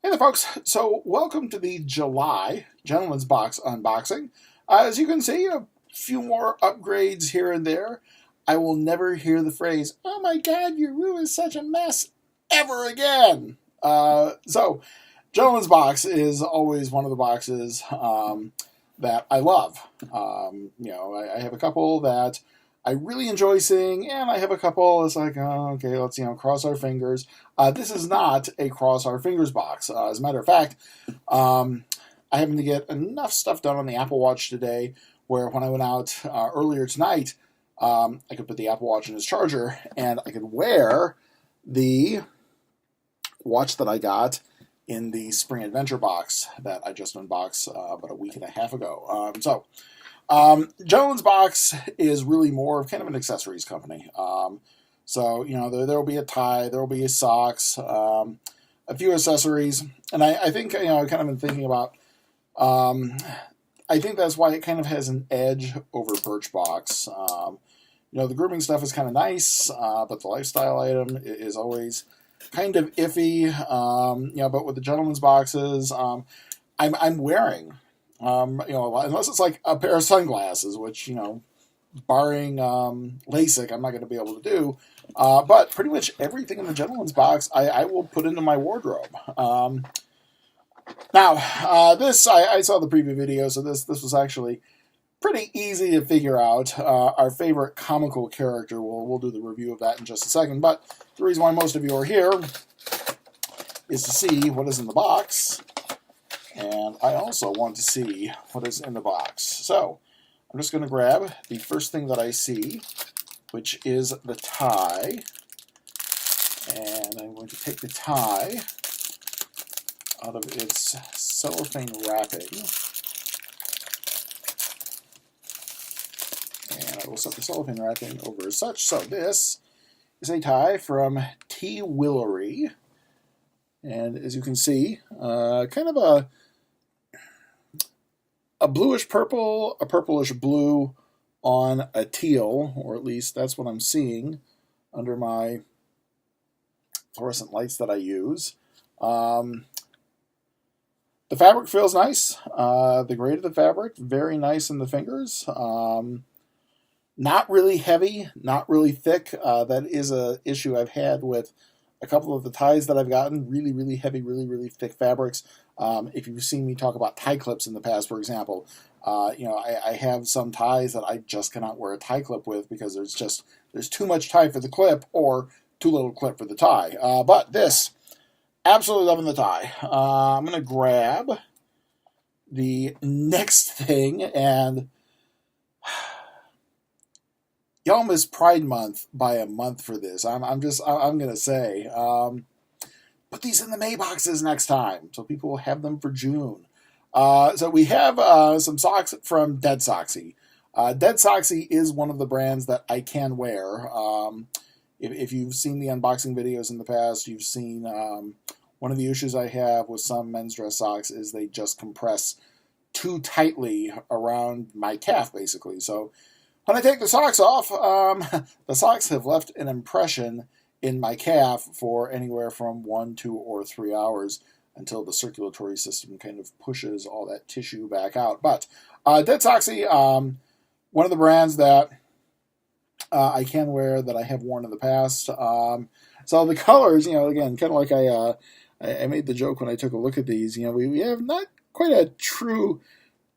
Hey there, folks. So, welcome to the July Gentleman's Box unboxing. As you can see, a few more upgrades here and there. I will never hear the phrase, "Oh my God, your room is such a mess," ever again. Gentleman's Box is always one of the boxes that I love. I have a couple that I really enjoy seeing, and I have a couple that's like, oh, okay, let's cross our fingers. This is not a cross our fingers box. As a matter of fact, I happened to get enough stuff done on the Apple Watch today where when I went out earlier tonight, I could put the Apple Watch in its charger and I could wear the watch that I got in the Spring Adventure box that I just unboxed about a week and a half ago. Gentleman's Box is really more of kind of an accessories company. There will be a tie, there will be socks, a few accessories, and I think, I've kind of been thinking about, I think that's why it kind of has an edge over Birchbox. The grooming stuff is kind of nice, but the lifestyle item is always kind of iffy. But with the Gentleman's Boxes, I'm wearing, unless it's like a pair of sunglasses, which, barring LASIK, I'm not going to be able to do. But pretty much everything in the Gentleman's Box, I will put into my wardrobe. This, I saw the preview video, so this was actually pretty easy to figure out. Our favorite comical character, we'll do the review of that in just a second. But the reason why most of you are here is to see what is in the box. And I also want to see what is in the box. So I'm just going to grab the first thing that I see, which is the tie. And I'm going to take the tie out of its cellophane wrapping. And I will set the cellophane wrapping over as such. So this is a tie from T. Willery. And as you can see, kind of a bluish purple, a purplish blue on a teal, or at least that's what I'm seeing under my fluorescent lights that I use. The fabric feels nice. The grade of the fabric, very nice in the fingers. Not really heavy, not really thick. That is an issue I've had with a couple of the ties that I've gotten. Really, really heavy, really, really thick fabrics. If you've seen me talk about tie clips in the past, for example, I have some ties that I just cannot wear a tie clip with because there's too much tie for the clip or too little clip for the tie. But this, absolutely loving the tie. I'm going to grab the next thing, and y'all missed Pride Month by a month for this. I'm going to say, put these in the May boxes next time, so people will have them for June. So we have some socks from Dead Soxy. Dead Soxy is one of the brands that I can wear. If you've seen the unboxing videos in the past, you've seen one of the issues I have with some men's dress socks is they just compress too tightly around my calf, basically. So when I take the socks off, the socks have left an impression in my calf for anywhere from 1, 2, or 3 hours until the circulatory system kind of pushes all that tissue back out. But Dead Soxy, one of the brands that I can wear that I have worn in the past. So the colors, again, kind of like I made the joke when I took a look at these. We have not quite a true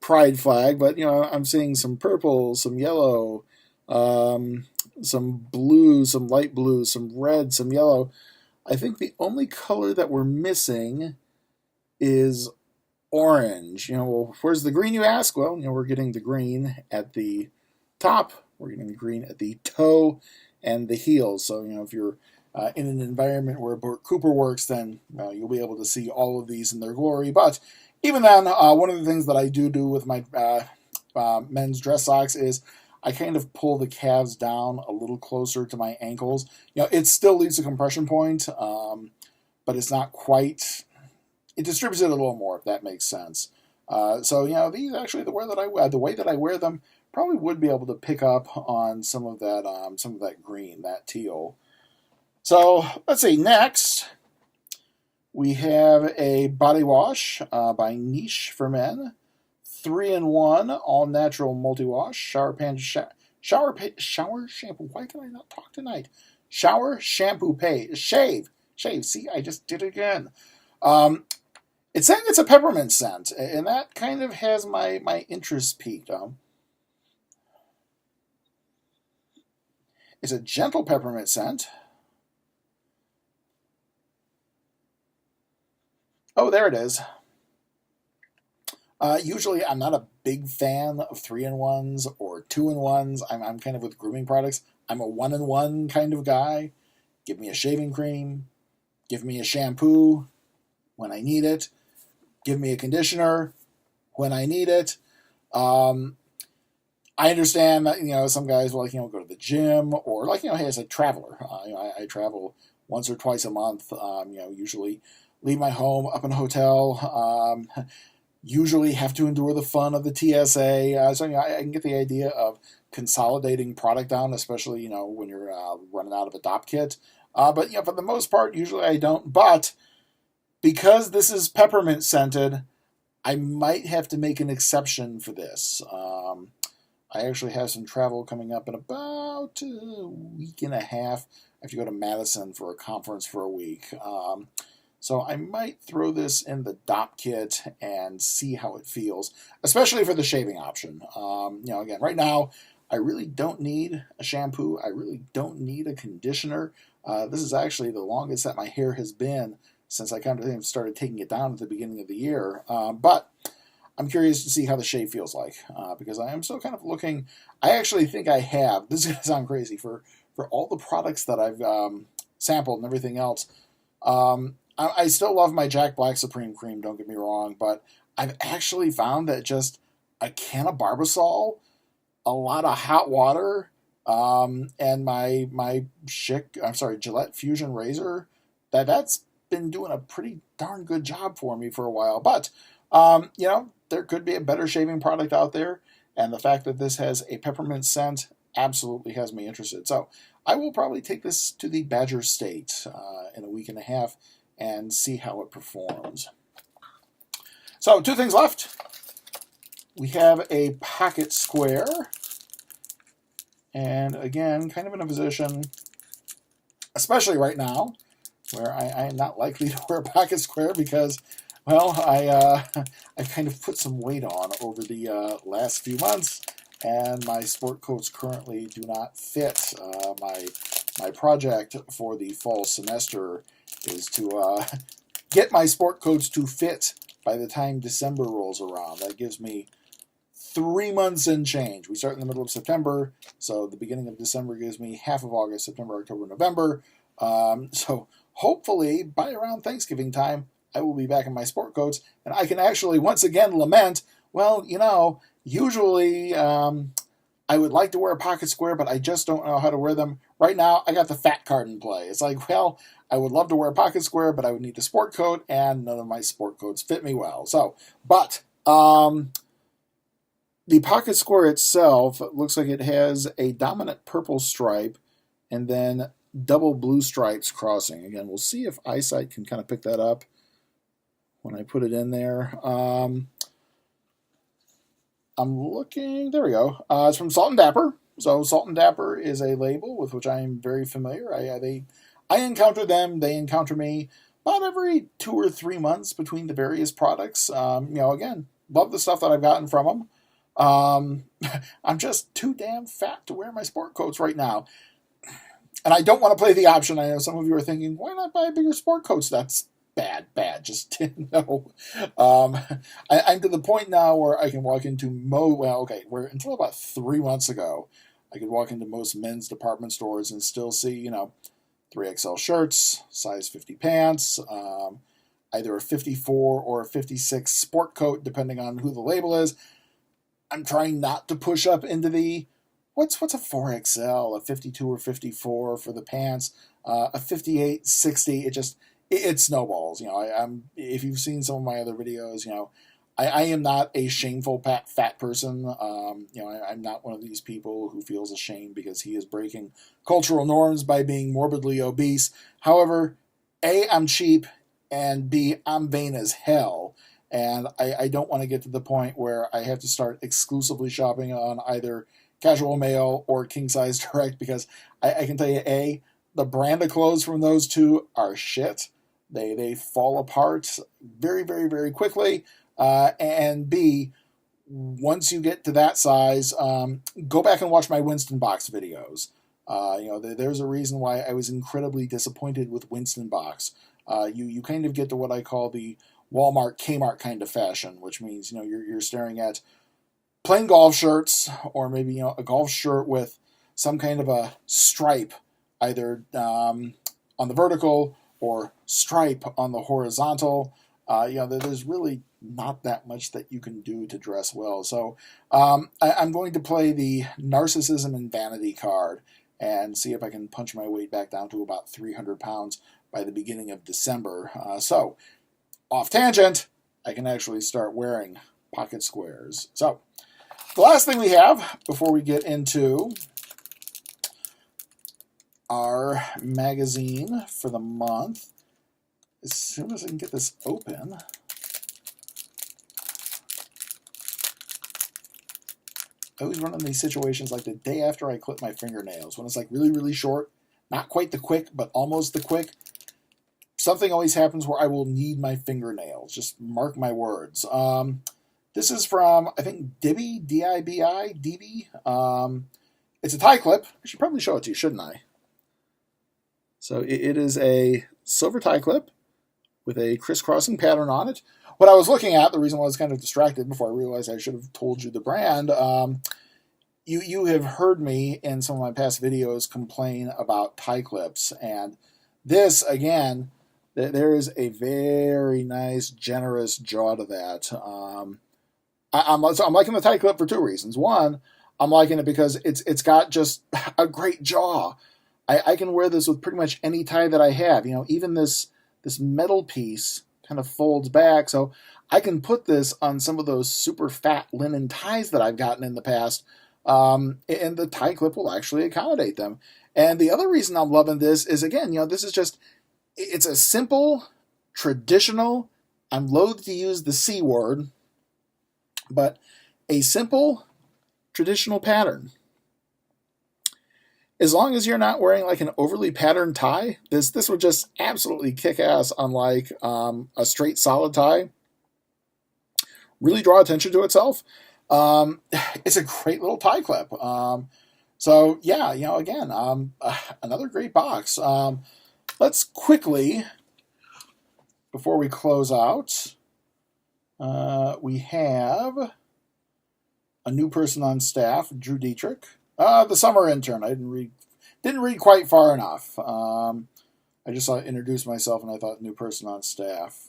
pride flag, but I'm seeing some purple, some yellow, some blue, some light blue, some red, some yellow. I think the only color that we're missing is orange. Where's the green, you ask? Well, we're getting the green at the top. We're getting the green at the toe and the heels. So, if you're in an environment where Bert Cooper works, then you'll be able to see all of these in their glory. But even then, one of the things that I do with my men's dress socks is I kind of pull the calves down a little closer to my ankles. It still leaves a compression point, but it's not quite. It distributes it a little more, if that makes sense. These actually the way that I wear them probably would be able to pick up on some of that green, that teal. So let's see. Next, We have a body wash by Niche for Men. 3-in-1 all natural multi wash shower shampoo. Why can I not talk tonight? Shower shampoo shave. See, I just did it again. It's saying it's a peppermint scent, and that kind of has my interest peaked. It's a gentle peppermint scent. Oh, there it is. Usually, I'm not a big fan of 3-in-1s or 2-in-1s. I'm kind of with grooming products. I'm a 1-in-1 kind of guy. Give me a shaving cream. Give me a shampoo when I need it. Give me a conditioner when I need it. I understand that some guys will go to the gym or hey, as a traveler, I travel once or twice a month. Usually leave my home up in a hotel. Usually have to endure the fun of the TSA. So I can get the idea of consolidating product down, especially when you're running out of a DOP kit. But for the most part, usually I don't. But because this is peppermint scented, I might have to make an exception for this. I actually have some travel coming up in about a week and a half. I have to go to Madison for a conference for a week. So I might throw this in the DOP kit and see how it feels, especially for the shaving option. Again, right now, I really don't need a shampoo. I really don't need a conditioner. This is actually the longest that my hair has been since I kind of started taking it down at the beginning of the year. But I'm curious to see how the shave feels like because I am still kind of looking. I actually think I have. This is going to sound crazy for all the products that I've sampled and everything else. I still love my Jack Black Supreme Cream, don't get me wrong, but I've actually found that just a can of Barbasol, a lot of hot water, and my Gillette Fusion razor, that's been doing a pretty darn good job for me for a while. But there could be a better shaving product out there, and the fact that this has a peppermint scent absolutely has me interested. So I will probably take this to the Badger State in a week and a half and see how it performs. So 2 things left. We have a pocket square. And again, kind of in a position, especially right now, where I am not likely to wear a pocket square because, well, I kind of put some weight on over the last few months, and my sport coats currently do not fit. My project for the fall semester is to get my sport coats to fit by the time December rolls around. That gives me 3 months and change. We start in the middle of September, so the beginning of December gives me half of August, September, October, November. So hopefully by around Thanksgiving time, I will be back in my sport coats, and I can actually once again lament, well, usually I would like to wear a pocket square, but I just don't know how to wear them. Right now, I got the fat card in play. It's like, well, I would love to wear a pocket square, but I would need the sport coat, and none of my sport coats fit me well. So, but the pocket square itself looks like it has a dominant purple stripe and then double blue stripes crossing. Again, we'll see if eyesight can kind of pick that up when I put it in there. I'm looking, there we go. It's from Salt and Dapper. So Salt and Dapper is a label with which I am very familiar. I encounter them, they encounter me about every 2 or 3 months between the various products. Again, love the stuff that I've gotten from them. I'm just too damn fat to wear my sport coats right now. And I don't want to play the option. I know some of you are thinking, why not buy bigger sport coats? That's bad. Just no. I'm to the point now where I can walk into where until about 3 months ago, I could walk into most men's department stores and still see, 3XL shirts, size 50 pants, either a 54 or a 56 sport coat, depending on who the label is. I'm trying not to push up into the what's a 4XL, a 52 or 54 for the pants, a 58, 60. It snowballs. If you've seen some of my other videos, I am not a shameful fat person. I'm not one of these people who feels ashamed because he is breaking cultural norms by being morbidly obese. However, A, I'm cheap, and B, I'm vain as hell. And I don't want to get to the point where I have to start exclusively shopping on either Casual Male or King Size Direct, because I can tell you, A, the brand of clothes from those two are shit. They fall apart very, very, very quickly. And B, once you get to that size, go back and watch my Winston Box videos. There's a reason why I was incredibly disappointed with Winston Box. You kind of get to what I call the Walmart, Kmart kind of fashion, which means you're staring at plain golf shirts, or maybe a golf shirt with some kind of a stripe, either on the vertical or stripe on the horizontal. There's really not that much that you can do to dress well. So I'm going to play the narcissism and vanity card and see if I can punch my weight back down to about 300 pounds by the beginning of December. So, off tangent, I can actually start wearing pocket squares. So, the last thing we have before we get into our magazine for the month, as soon as I can get this open, I always run in these situations like the day after I clip my fingernails, when it's like really, really short, not quite the quick, but almost the quick. Something always happens where I will need my fingernails. Just mark my words. This is from, I think, Dibi, D-I-B-I, D-B. It's a tie clip. I should probably show it to you, shouldn't I? So it is a silver tie clip with a crisscrossing pattern on it. What I was looking at, the reason why I was kind of distracted before I realized I should have told you the brand, you have heard me in some of my past videos complain about tie clips. And this, again, there is a very nice, generous jaw to that. I'm liking the tie clip for two reasons. One, I'm liking it because it's got just a great jaw. I can wear this with pretty much any tie that I have. Even this metal piece kind of folds back, so I can put this on some of those super fat linen ties that I've gotten in the past, and the tie clip will actually accommodate them. And the other reason I'm loving this is, again, this is just, it's a simple, traditional, I'm loath to use the C word, but a simple, traditional pattern. As long as you're not wearing like an overly patterned tie, this would just absolutely kick ass on like a straight solid tie. Really draw attention to itself. It's a great little tie clip. So yeah, again, another great box. Let's quickly, before we close out, we have a new person on staff, Drew Dietrich. The summer intern. I didn't read quite far enough. I just saw introduce myself and I thought new person on staff.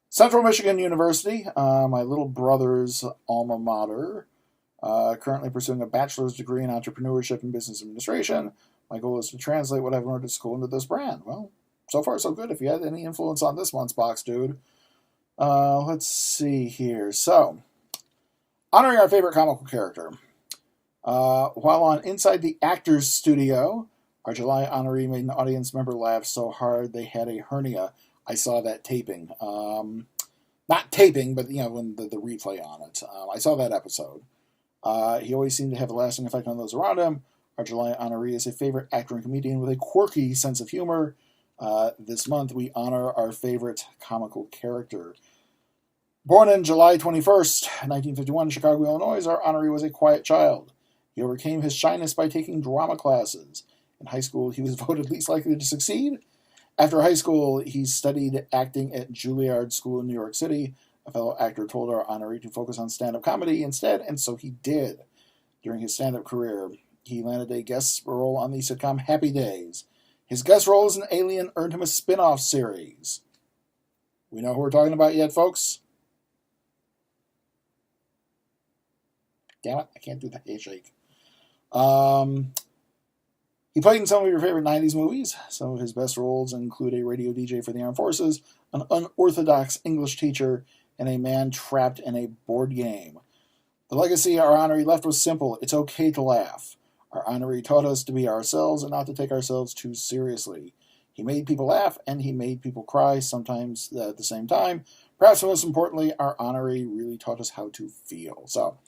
Central Michigan University, my little brother's alma mater. Currently pursuing a bachelor's degree in entrepreneurship and business administration. My goal is to translate what I've learned at school into this brand. Well, so far so good. If you had any influence on this month's box, dude. Let's see here. So, honoring our favorite comical character. While on Inside the Actors Studio, our July honoree made an audience member laugh so hard they had a hernia. I saw that taping. Not taping, but when the replay on it. I saw that episode. He always seemed to have a lasting effect on those around him. Our July honoree is a favorite actor and comedian with a quirky sense of humor. This month we honor our favorite comical character. Born on July 21st, 1951, in Chicago, Illinois, our honoree was a quiet child. He overcame his shyness by taking drama classes. In high school, he was voted least likely to succeed. After high school, he studied acting at Juilliard School in New York City. A fellow actor told our honoree to focus on stand-up comedy instead, and so he did. During his stand-up career, he landed a guest role on the sitcom Happy Days. His guest role as an alien earned him a spin-off series. We know who we're talking about yet, folks? Damn it, I can't do the handshake. He played in some of your favorite 90s movies. Some of his best roles include a radio DJ for the Armed Forces, an unorthodox English teacher, and a man trapped in a board game. The legacy our honoree left was simple. It's okay to laugh. Our honoree taught us to be ourselves and not to take ourselves too seriously. He made people laugh, and he made people cry, sometimes at the same time. Perhaps most importantly, our honoree really taught us how to feel. So,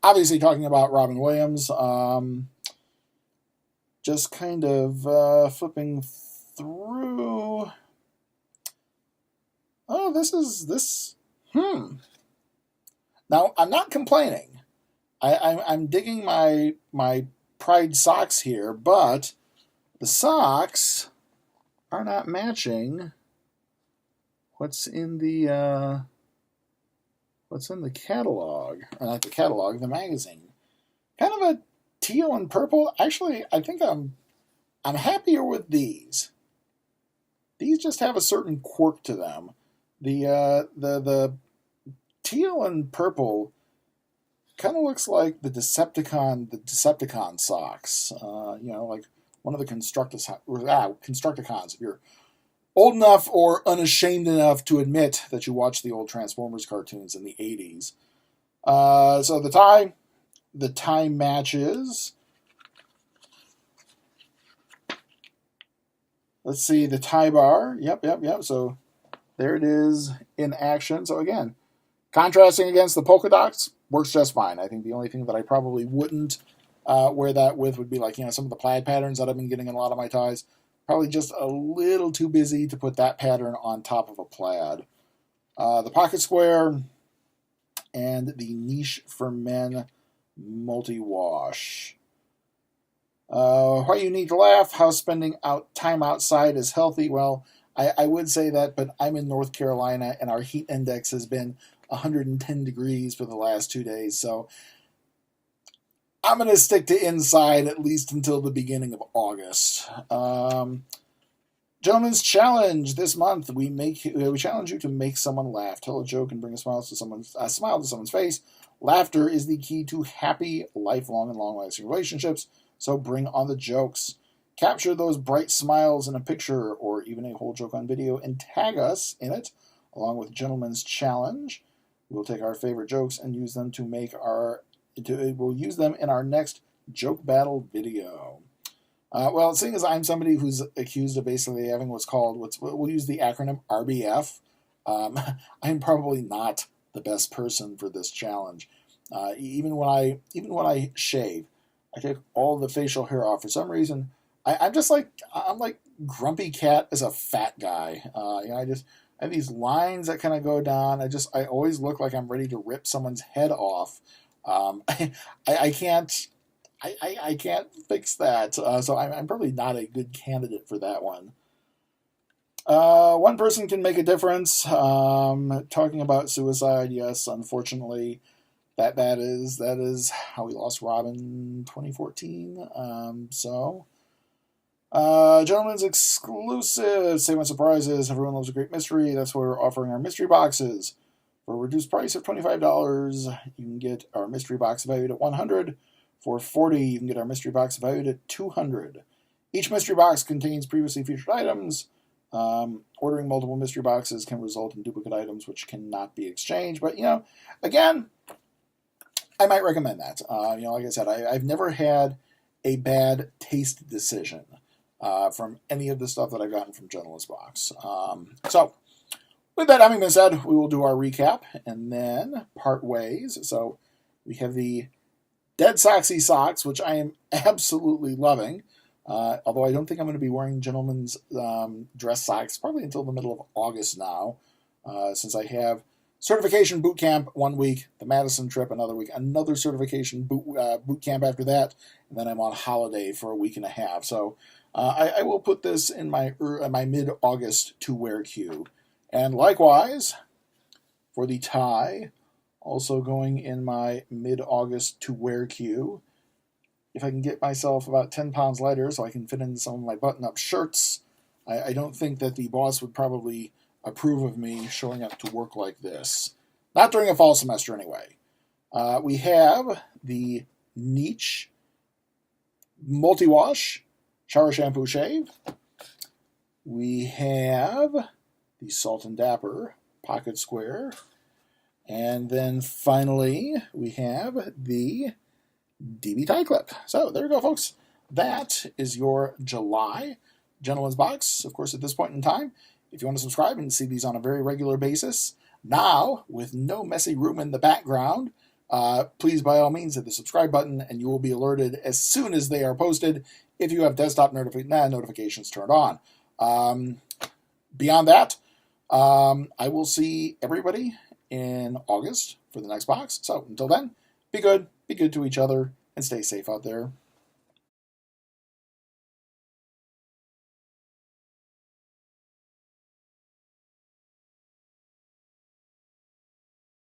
obviously talking about Robin Williams, just kind of flipping through. Oh, this. Now, I'm not complaining. I'm digging my Pride socks here, but the socks are not matching what's in the catalog. Or not the catalog, the magazine. Kind of a teal and purple. Actually, I think I'm happier with these. These just have a certain quirk to them. The teal and purple kind of looks like the Decepticon socks. Like one of the Constructicons. If you're old enough or unashamed enough to admit that you watched the old Transformers cartoons in the 80s. So the tie matches. Let's see, the tie bar. Yep. So there it is in action. So again, contrasting against the polka dots works just fine. I think the only thing that I probably wouldn't wear that with would be like, some of the plaid patterns that I've been getting in a lot of my ties. Probably just a little too busy to put that pattern on top of a plaid. The pocket square and the niche for men multi-wash. Why you need to laugh? How spending time outside is healthy? Well, I would say that, but I'm in North Carolina and our heat index has been 110 degrees for the last 2 days, so I'm going to stick to inside at least until the beginning of August. Gentlemen's Challenge this month. We challenge you to make someone laugh. Tell a joke and bring a smile to someone's face. Laughter is the key to happy, lifelong, and long-lasting relationships, so bring on the jokes. Capture those bright smiles in a picture or even a whole joke on video and tag us in it, along with Gentlemen's Challenge. We'll take our favorite jokes and use them we'll use them in our next joke battle video. Well, seeing as I'm somebody who's accused of basically having we'll use the acronym RBF. I'm probably not the best person for this challenge. Even when I shave, I take all the facial hair off. For some reason, I'm like Grumpy Cat as a fat guy. I have these lines that kind of go down. I always look like I'm ready to rip someone's head off. I can't fix that. So I'm probably not a good candidate for that one. One person can make a difference. Talking about suicide, yes, unfortunately, that is how we lost Robin 2014. Gentlemen's exclusive Save on Surprises. Everyone loves a great mystery. That's why we're offering our mystery boxes. For a reduced price of $25, you can get our mystery box valued at $100. For $40, you can get our mystery box valued at $200. Each mystery box contains previously featured items. Ordering multiple mystery boxes can result in duplicate items which cannot be exchanged. But, again, I might recommend that. Like I said, I've never had a bad taste decision from any of the stuff that I've gotten from Gentleman's Box. So, with that having been said, we will do our recap and then part ways. So, we have the Dead Soxy socks, which I am absolutely loving. Although I don't think I'm going to be wearing gentlemen's dress socks probably until the middle of August now, since I have certification boot camp 1 week, the Madison trip another week, another certification boot camp after that, and then I'm on holiday for a week and a half. So I will put this in my mid-August to wear queue. And likewise, for the tie, also going in my mid-August to wear queue. If I can get myself about 10 pounds lighter so I can fit in some of my button-up shirts, I don't think that the boss would probably approve of me showing up to work like this. Not during a fall semester, anyway. We have the Niche Multi-Wash Shower Shampoo Shave. We have the Salt and Dapper Pocket Square. And then finally, we have the DB tie clip. So there we go, folks. That is your July Gentleman's Box, of course, at this point in time. If you want to subscribe and see these on a very regular basis, now with no messy room in the background, please by all means hit the subscribe button and you will be alerted as soon as they are posted if you have desktop notifications turned on. Beyond that, I will see everybody in August for the next box. So until then, be good to each other, and stay safe out there.